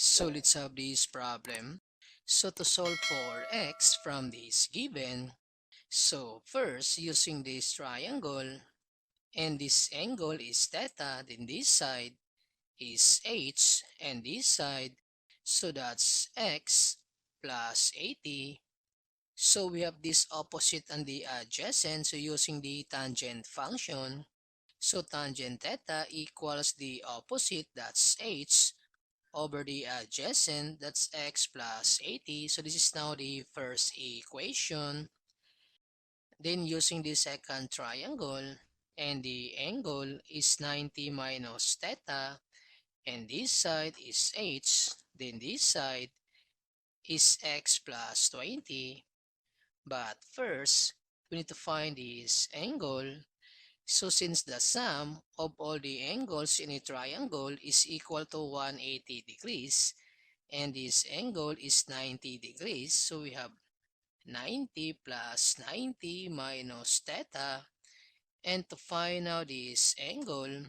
So let's have this problem. So to solve for x from this given, so first using this triangle and this angle is theta, then this side is h and this side, so that's x plus 80. So we have this opposite and the adjacent, so using the tangent function, so tangent theta equals the opposite, that's h, over the adjacent, that's x plus 80. So this is now the first equation. Then using the second triangle, and the angle is 90 minus theta, and this side is h, then this side is x plus 20. But first, we need to find this angle. So since the sum of all the angles in a triangle is equal to 180 degrees, and this angle is 90 degrees, so we have 90 plus 90 minus theta, and to find out this angle,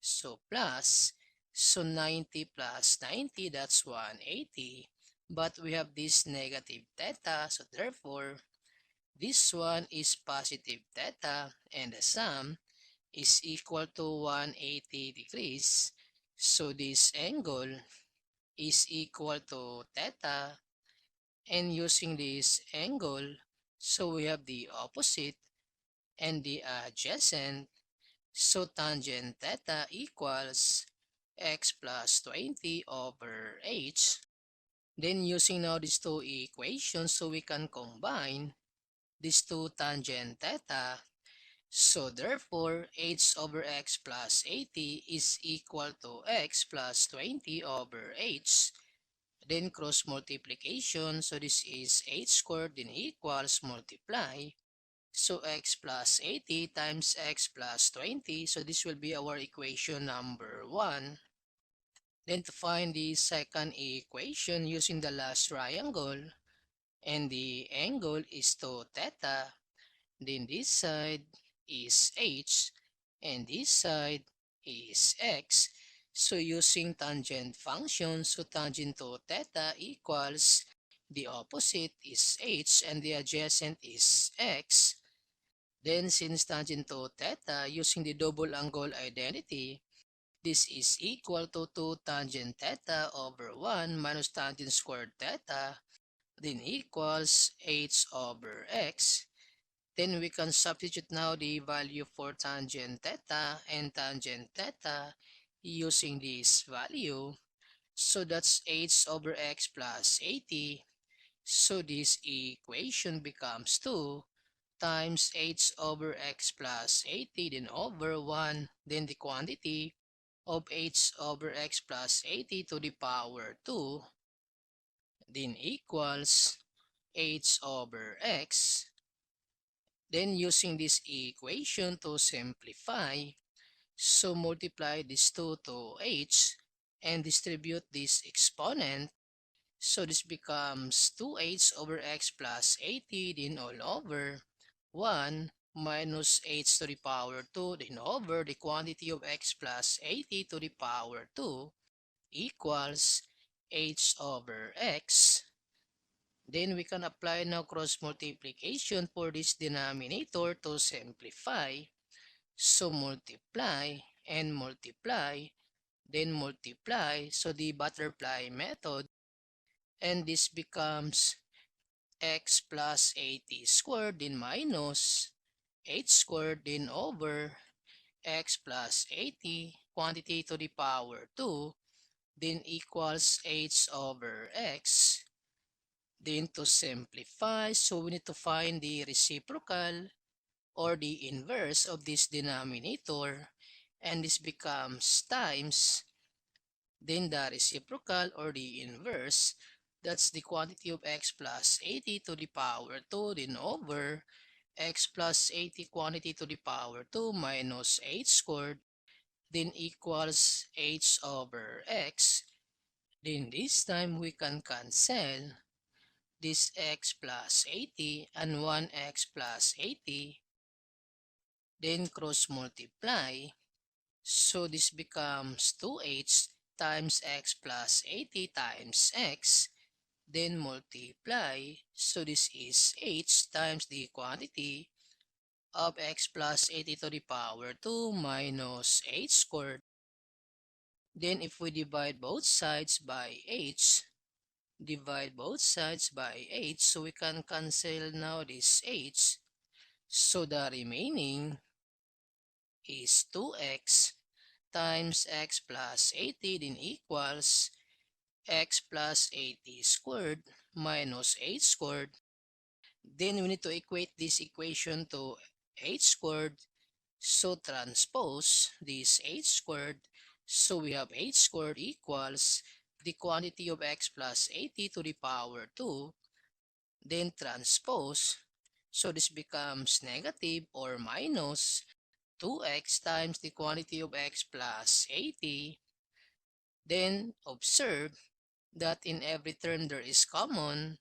so plus, so 90 plus 90, that's 180, but we have this negative theta, so therefore this one is positive theta, and the sum is equal to 180 degrees, so this angle is equal to theta. And using this angle, so we have the opposite and the adjacent, so tangent theta equals x plus 20 over h. Then using now these two equations, so we can combine these two tangent theta, so therefore h over x plus 80 is equal to x plus 20 over h. Then cross multiplication, so this is h squared, then equals multiply. So x plus 80 times x plus 20, so this will be our equation number 1. Then to find the second equation using the last triangle, and the angle is to theta, then this side is h, and this side is x. So using tangent function, so tangent to theta equals the opposite is h and the adjacent is x. Then since tangent to theta, using the double angle identity, this is equal to 2 tangent theta over 1 minus tangent squared theta, then equals h over x. Then we can substitute now the value for tangent theta and tangent theta using this value. So that's h over x plus 80. So this equation becomes 2 times h over x plus 80, then over 1, then the quantity of h over x plus 80 to the power 2, then equals h over x. Then using this equation to simplify, so multiply this 2 to h and distribute this exponent. So this becomes 2h over x plus 80, then all over 1 minus h to the power 2, then over the quantity of x plus 80 to the power 2 equals h over x. Then we can apply now cross multiplication for this denominator to simplify. So multiply and multiply, then multiply, so the butterfly method, and this becomes x plus 80 squared, then minus h squared, then over x plus 80 quantity to the power 2, then equals h over x. Then to simplify, so we need to find the reciprocal or the inverse of this denominator, and this becomes times, then the reciprocal or the inverse, that's the quantity of x plus 80 to the power 2, then over x plus 80 quantity to the power 2 minus h squared, then equals h over x. Then this time we can cancel this x plus 80 and 1x plus 80, then cross multiply, so this becomes 2h, times x plus 80 times x, then multiply. So this is h times the quantity of x plus 80 to the power 2 minus h squared. Then if we divide both sides by h, so we can cancel now this h. So the remaining is 2x times x plus 80 then equals x plus 80 squared minus h squared. Then we need to equate this equation to h squared. So transpose this h squared. So we have h squared equals the quantity of x plus 80 to the power 2. Then transpose. So this becomes negative or minus 2x times the quantity of x plus 80. Then observe that in every term there is common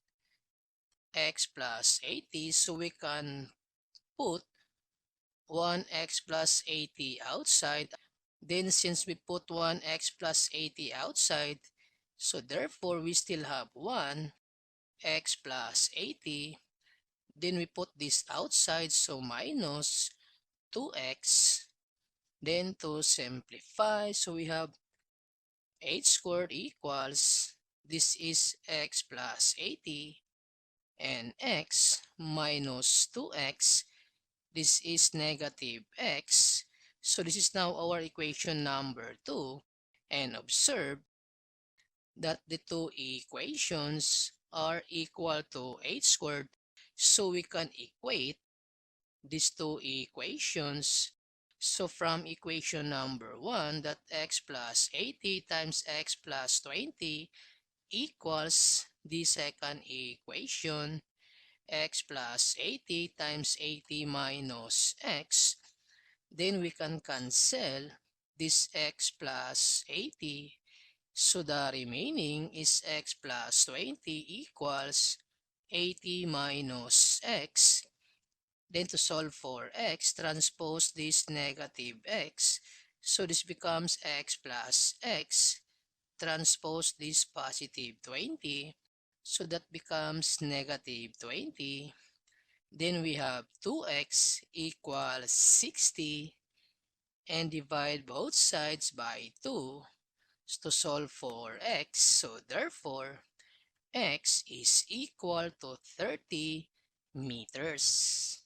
x plus 80. So we can put 1x plus 80 outside. Then since we put 1x plus 80 outside, so therefore we still have 1x plus 80. Then we put this outside, so minus 2x. Then to simplify, so we have h squared equals, this is x plus 80, and x minus 2x, this is negative x. So this is now our equation number 2. And observe that the two equations are equal to h squared. So we can equate these two equations. So from equation number 1, that x plus 80 times x plus 20 equals the second equation, x plus 80 times 80 minus x. Then we can cancel this x plus 80. So the remaining is x plus 20 equals 80 minus x. Then to solve for x, transpose this negative x. So this becomes x plus x. Transpose this positive 20. So that becomes negative 20. Then we have 2x equals 60. And divide both sides by 2 to solve for x. So therefore, x is equal to 30 meters.